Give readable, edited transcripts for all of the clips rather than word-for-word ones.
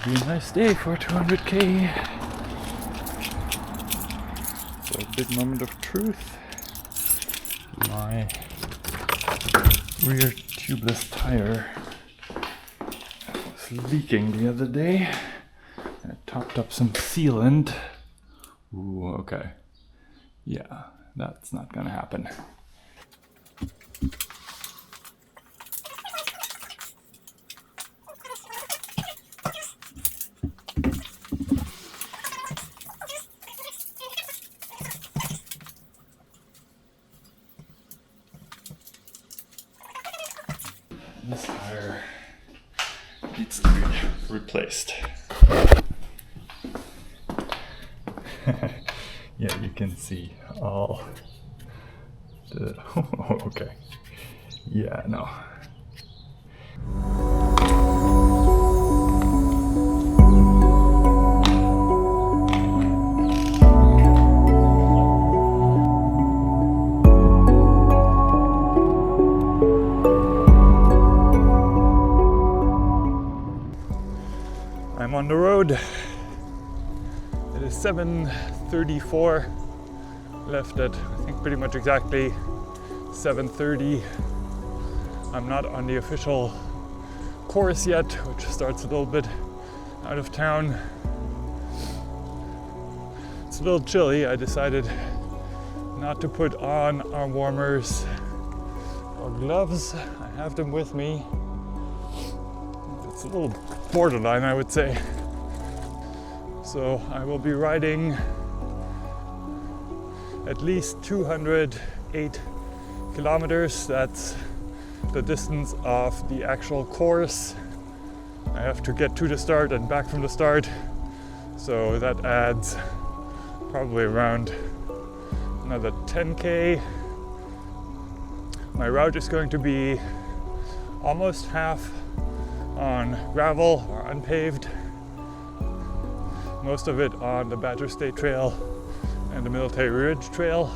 Be a nice day for 200k. So a big moment of truth. My rear tubeless tire was leaking the other day. I topped up some sealant. Ooh, okay. Yeah, that's not gonna happen. This tire needs to be replaced. Yeah, you can see all the... Oh, okay. Yeah, no. I'm on the road. It is 7:34. Left at, I think, pretty much exactly 7:30. I'm not on the official course yet, which starts a little bit out of town. It's a little chilly. I decided not to put on arm warmers or gloves. I have them with me. It's a little borderline, I would say. So I will be riding at least 208 kilometers. That's the distance of the actual course. I have to get to the start and back from the start. So that adds probably around another 10k. My route is going to be almost half on gravel or unpaved, most of it on the Badger State Trail and the Military Ridge Trail.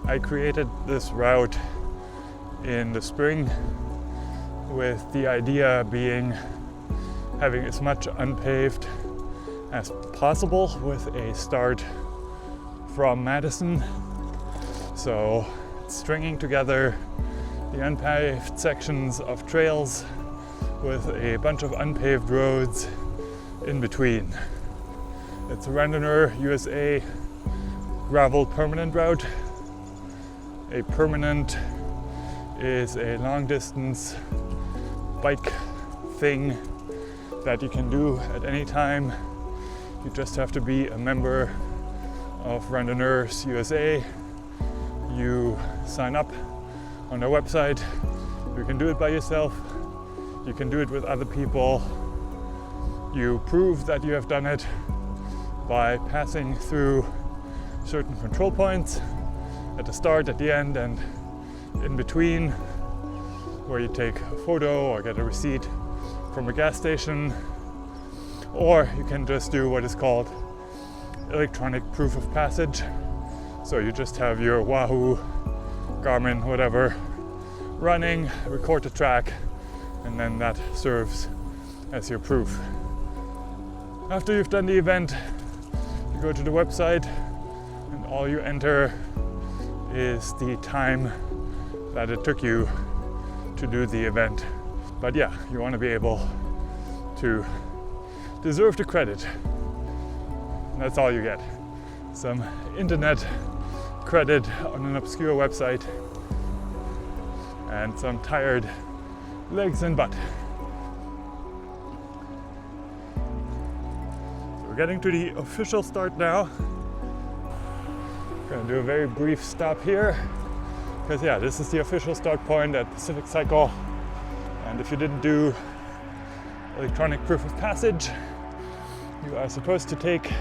I created this route in the spring with the idea being having as much unpaved as possible with a start from Madison. So it's stringing together the unpaved sections of trails with a bunch of unpaved roads in between. It's a Randonneur USA gravel permanent route. A permanent is a long distance bike thing that you can do at any time. You just have to be a member of Randonneurs USA. You sign up on their website. You can do it by yourself. You can do it with other people. You prove that you have done it by passing through certain control points at the start, at the end, and in between, where you take a photo or get a receipt from a gas station. Or you can just do what is called electronic proof of passage. So you just have your Wahoo, Garmin, whatever, running, record the track, and then that serves as your proof. After you've done the event, you go to the website and all you enter is the time that it took you to do the event. But yeah, you want to be able to deserve the credit. And that's all you get. Some internet credit on an obscure website and some tired legs and butt. So we're getting to the official start now. Gonna do a very brief stop here because yeah, this is the official start point at Pacific Cycle. And if you didn't do electronic proof of passage, you are supposed to take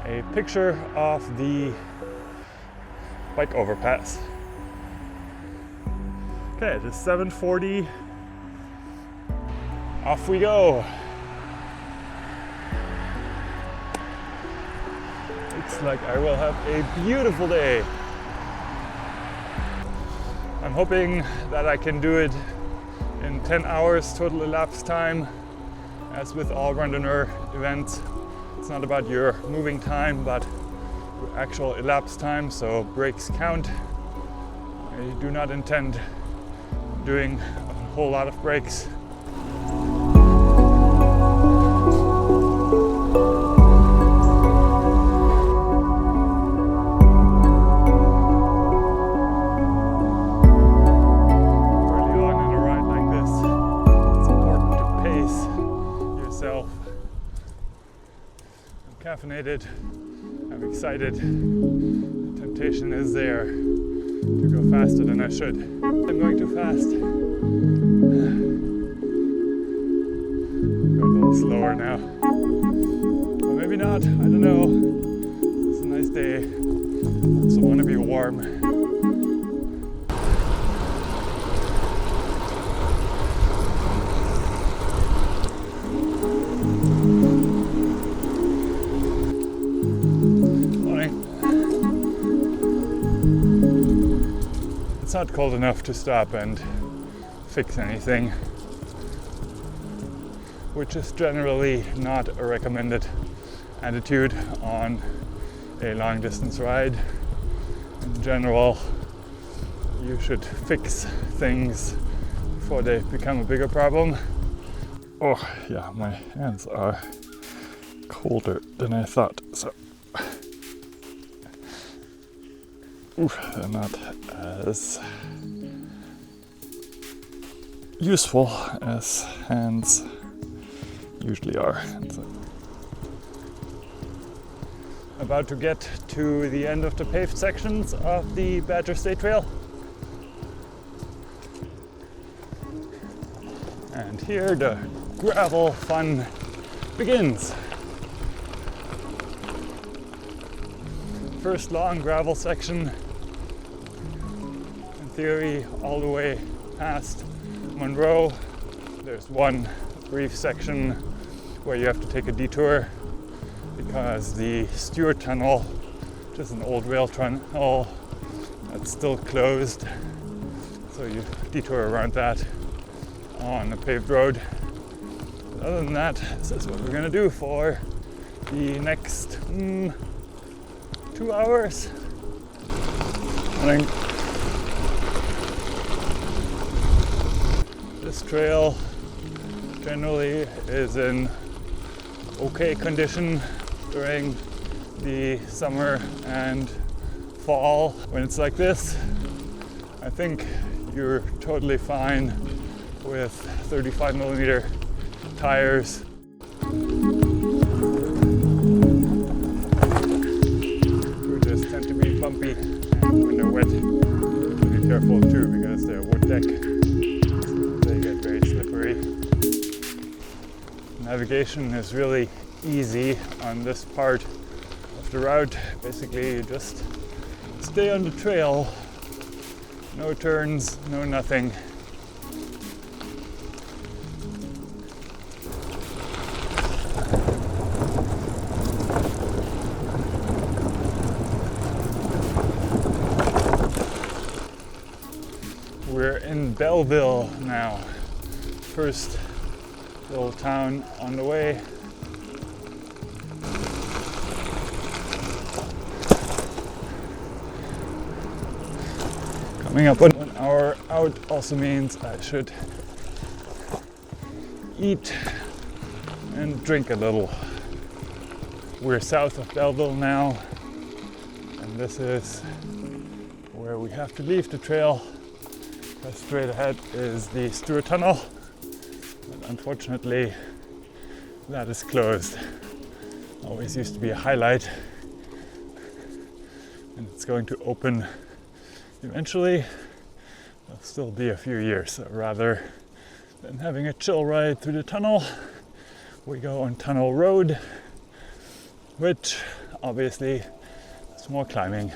a picture of the bike overpass. Okay, it is 7:40. Off we go. Looks like I will have a beautiful day. I'm hoping that I can do it in 10 hours total elapsed time As with all randonneur events, it's not about your moving time, but your actual elapsed time, so breaks count. I do not intend doing a whole lot of breaks. Caffeinated, I'm excited. The temptation is there to go faster than I should. I'm going too fast. Go a little slower now. Or maybe not, I don't know. It's a nice day. I also want to be warm. It's not cold enough to stop and fix anything, which is generally not a recommended attitude on a long distance ride. In general, you should fix things before they become a bigger problem. Oh yeah, my hands are colder than I thought, so they're not as useful as hands usually are. About to get to the end of the paved sections of the Badger State Trail. And here the gravel fun begins. First long gravel section, in theory all the way past Monroe. There's one brief section where you have to take a detour because the Stewart Tunnel, which is an old rail tunnel, that's still closed. So you detour around that on a paved road. But other than that, this is what we're gonna do for the next 2 hours. I think this trail generally is in okay condition during the summer and fall. When it's like this, I think you're totally fine with 35mm tires. Tend to be bumpy, and when they're wet, be careful too because they're wood deck, so they get very slippery. Navigation is really easy on this part of the route. Basically, you just stay on the trail, no turns, no nothing. We're in Belleville now, first little town on the way. Coming up 1 hour out also means I should eat and drink a little. We're south of Belleville now, and this is where we have to leave the trail. Straight ahead is the Stewart Tunnel, but unfortunately that is closed. Always used to be a highlight, and it's going to open eventually. It'll still be a few years, so rather than having a chill ride through the tunnel, we go on Tunnel Road, which obviously is more climbing.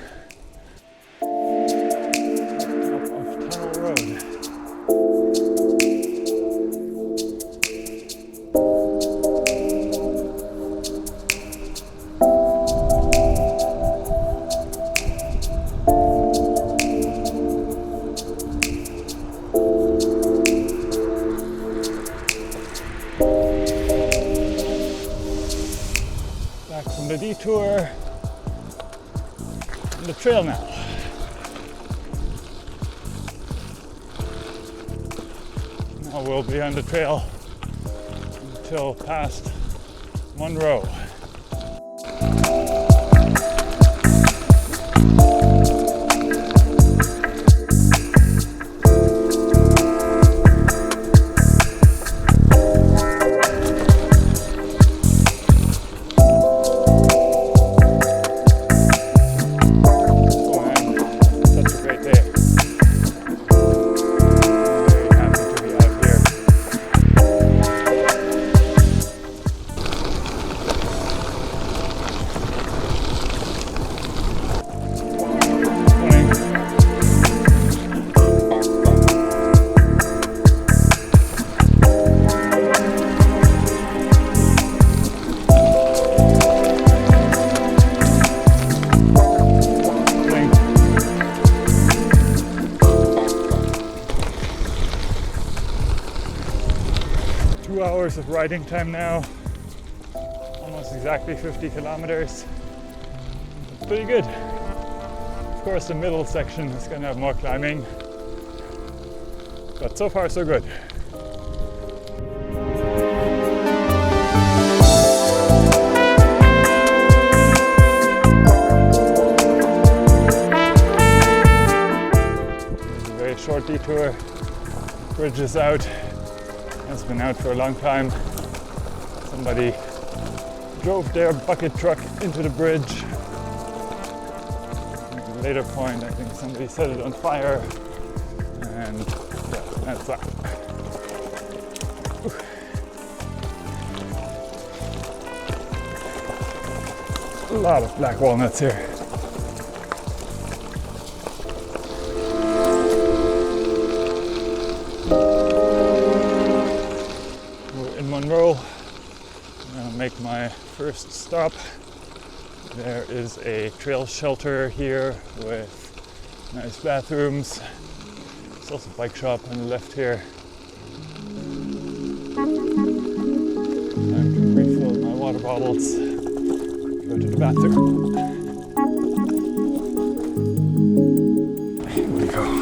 on the detour on the trail now. Now we'll be on the trail until past Monroe. Of riding time now, almost exactly 50 kilometers. It's pretty good. Of course, the middle section is going to have more climbing, but so far so good. It's a very short detour. Bridge is out. It's been out for a long time. Somebody drove their bucket truck into the bridge. At a later point, I think somebody set it on fire, and yeah, that's that. A lot of black walnuts here. Monroe. I'm gonna make my first stop. There is a trail shelter here with nice bathrooms. There's also a bike shop on the left here. I can refill my water bottles, go to the bathroom. Here we go.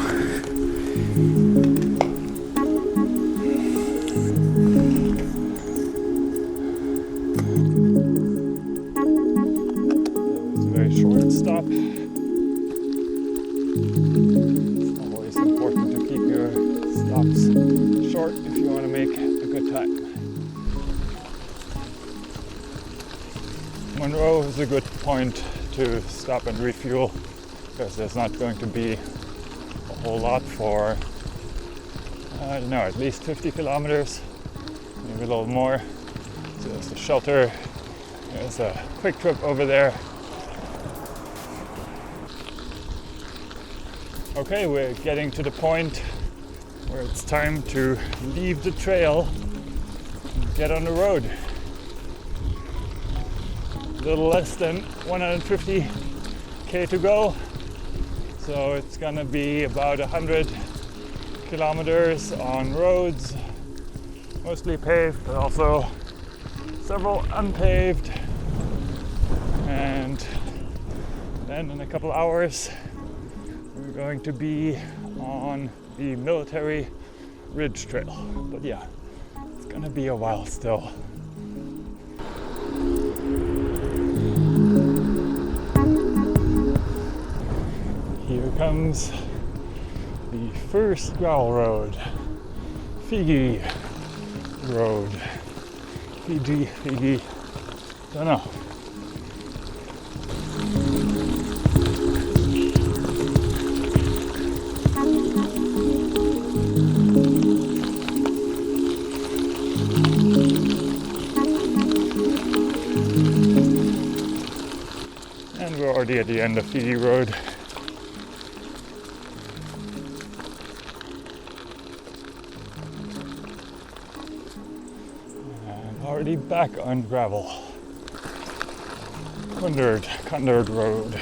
Stop. It's always important to keep your stops short if you want to make a good time. Monroe is a good point to stop and refuel because there's not going to be a whole lot for, I don't know, at least 50 kilometers, maybe a little more. So there's the shelter, there's a quick trip over there. Okay, we're getting to the point where it's time to leave the trail and get on the road. A little less than 150k to go, so it's gonna be about 100 kilometers on roads, mostly paved, but also several unpaved. And then in a couple hours, we're going to be on the Military Ridge Trail. But yeah, it's gonna be a while still. Here comes the first gravel road, Fiji Road. Fiji, don't know. We're already at the end of Fiji Road. And already back on gravel. Conard Road.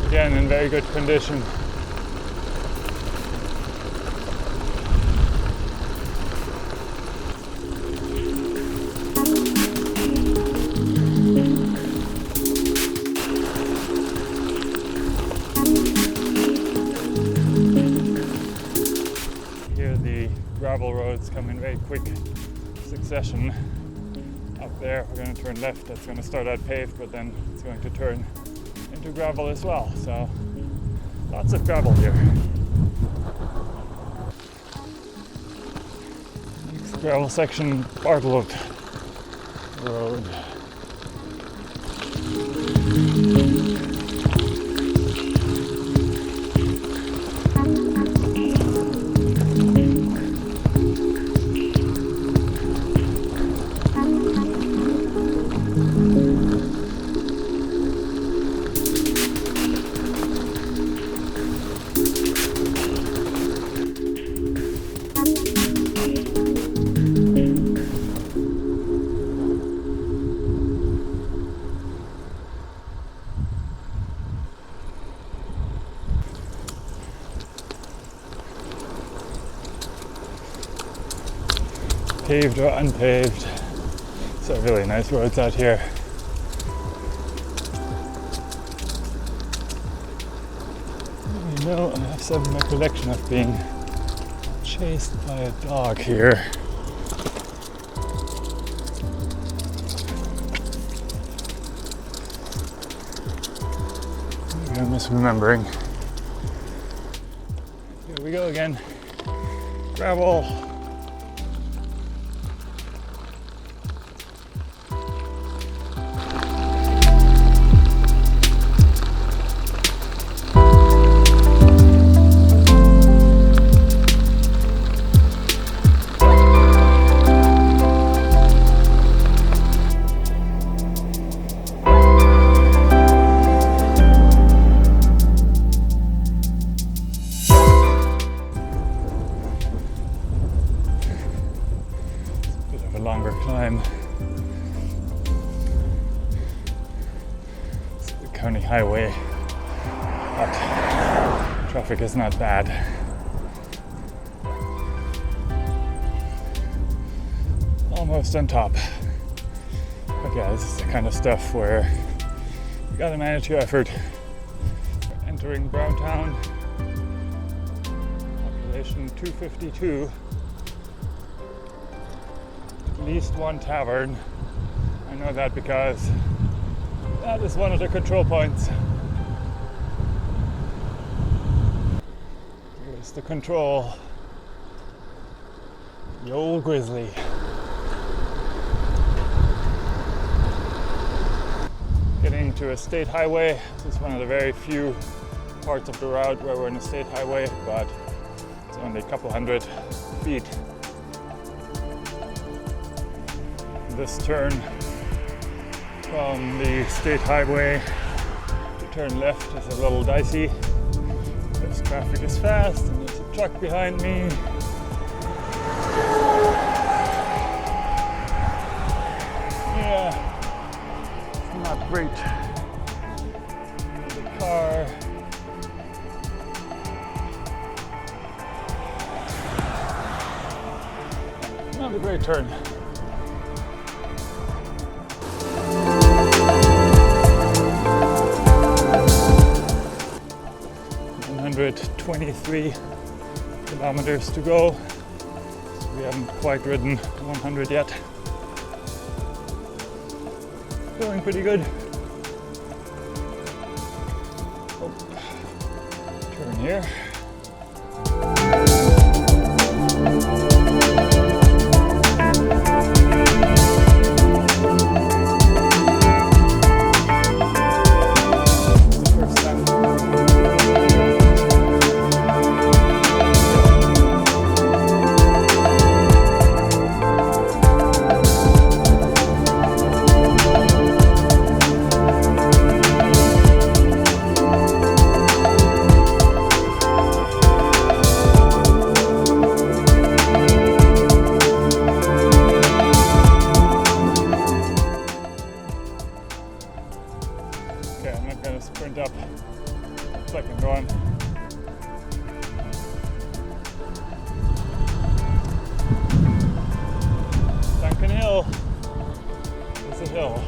Again, in very good condition. gravel roads come in very quick succession. Up there we're going to turn left. It's going to start out paved, but then it's going to turn into gravel as well. So lots of gravel here. Next gravel section, Bartlett Road. Paved or unpaved. So really nice roads out here. You know, I have some recollection of being chased by a dog here. Maybe I'm misremembering. Here we go again. Gravel. Longer climb. It's the county highway, but traffic is not bad. Almost on top. But yeah, this is the kind of stuff where you gotta manage your effort. We're entering Browntown, population 252. At least one tavern. I know that because that is one of the control points. Here's the control. The old Grizzly. Getting to a state highway. This is one of the very few parts of the route where we're on a state highway, but it's only a couple hundred feet. This turn from the state highway to turn left is a little dicey. This traffic is fast and there's a truck behind me. Yeah, it's not great. There's a car. Not a great turn. 123 kilometers to go. So we haven't quite ridden 100 yet. Feeling pretty good. Oh. Turn here. Okay, I'm not going to sprint up. Second one. Duncan Hill is a hill.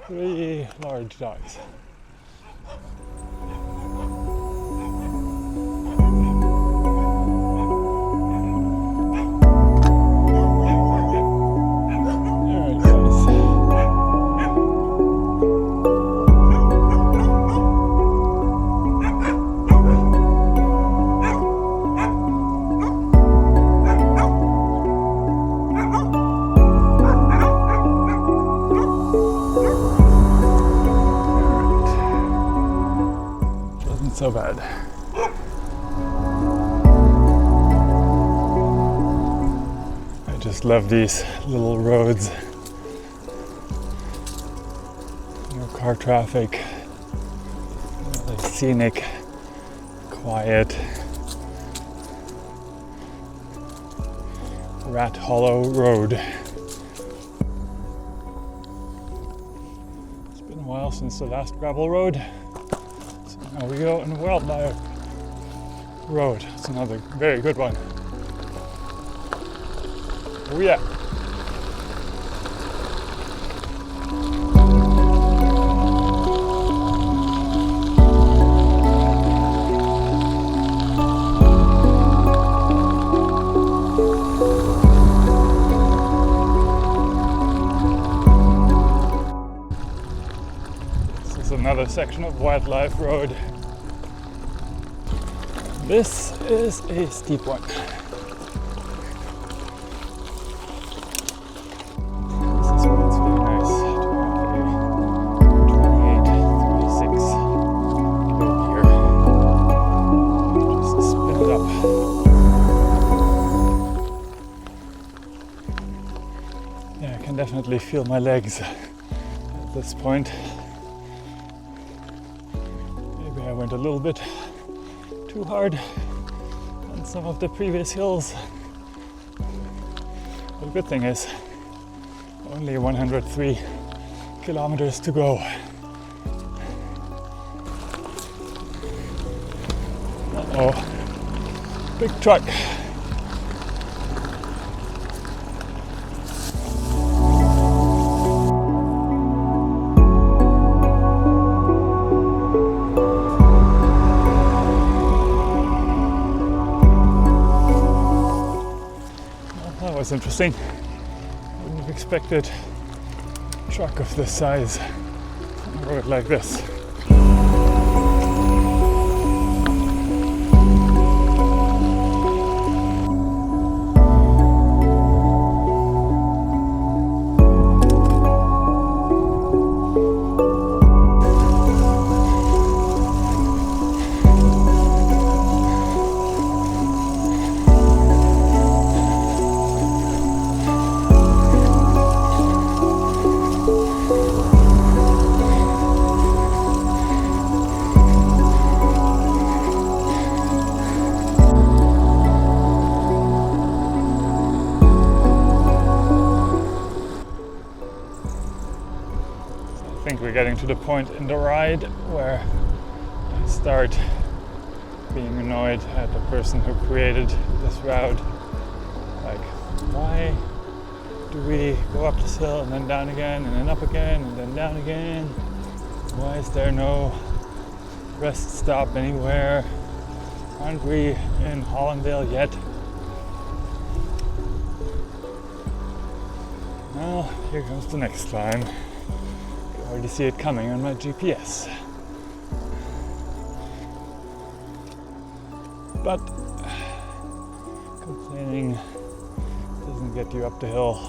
3 large dogs. So bad. I just love these little roads. No car traffic. Really scenic, quiet. Rat Hollow Road. It's been a while since the last gravel road. Now we go on Wildlife Road. It's another very good one. Oh yeah. This is another section of Wildlife Road. This is a steep one. This is where it's really nice to have a 28, 36 loop here. Just spin it up. Yeah, I can definitely feel my legs at this point. Maybe I went a little bit too hard on some of the previous hills. But the good thing is only 103 kilometers to go. Uh-oh, big truck. That was interesting. Wouldn't have expected a truck of this size on a road like this. I think we're getting to the point in the ride where I start being annoyed at the person who created this route. Like, why do we go up this hill and then down again and then up again and then down again? Why is there no rest stop anywhere? Aren't we in Hollandale yet? Well, here comes the next climb. I already see it coming on my GPS. But complaining doesn't get you up the hill.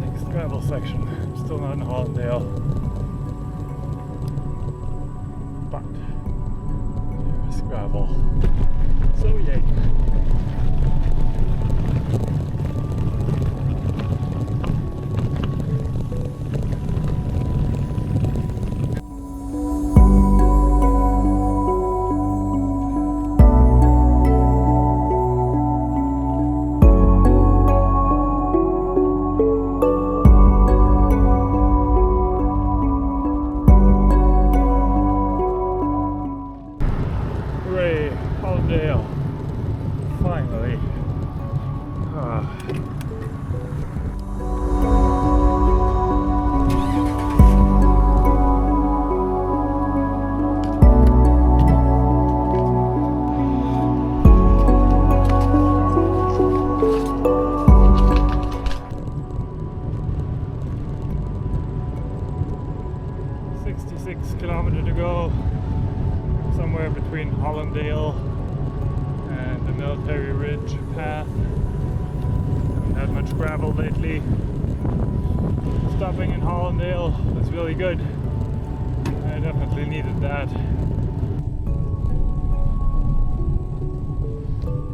Next gravel section. Still not in Hollandale. But there's gravel. So yay. Hooray, Hollandale. 66 kilometers to go, somewhere between Hollandale and the Military Ridge path. Haven't had much gravel lately. Stopping in Hollandale was really good. I definitely needed that.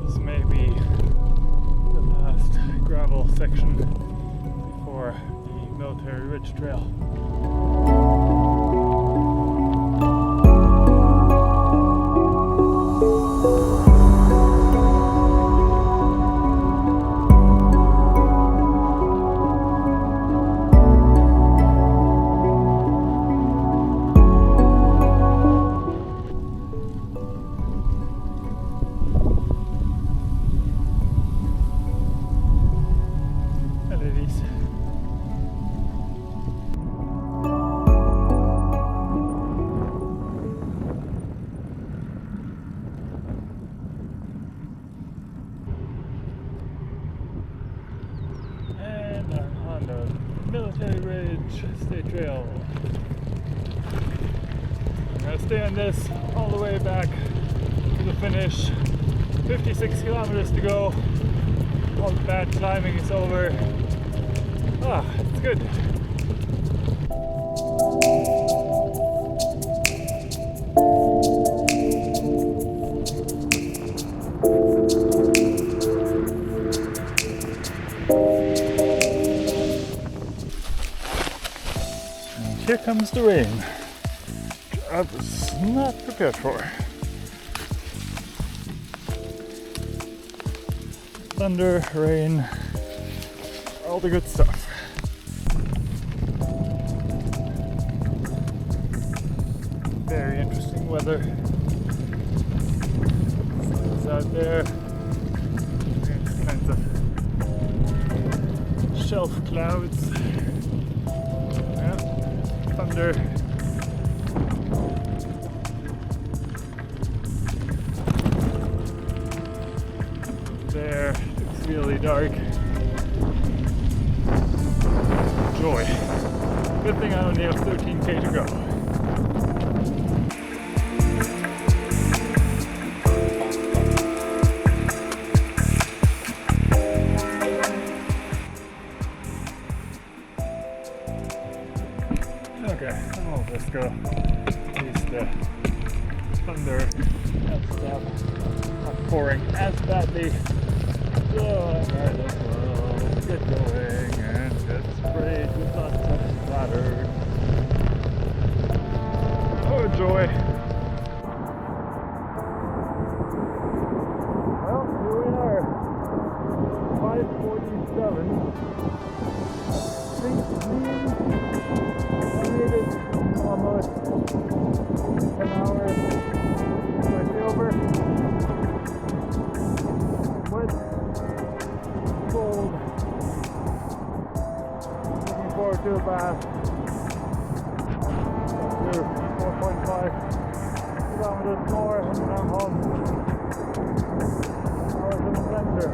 This may be the last gravel section before the Military Ridge Trail. Military Ridge State Trail. I'm going to stay on this all the way back to the finish. 56 kilometers to go. All the bad climbing is over. It's good. Here comes the rain, which I was not prepared for. Thunder, rain, all the good stuff. Very interesting weather. Sun's out there. There's kinds of shelf clouds. Thunder. There, it's really dark. Joy. Good thing I only have 13k to go. Okay, I'll just go. At least the thunder and stuff not pouring as badly. So I might as well get going and get sprayed with lots of splatter. Oh joy! Well, here we are. 5:47. I think made it almost an hour slightly over. Wet, cold. Looking forward to a bath. Do 4.5 kilometers more and then I'm home. Hours in the blender.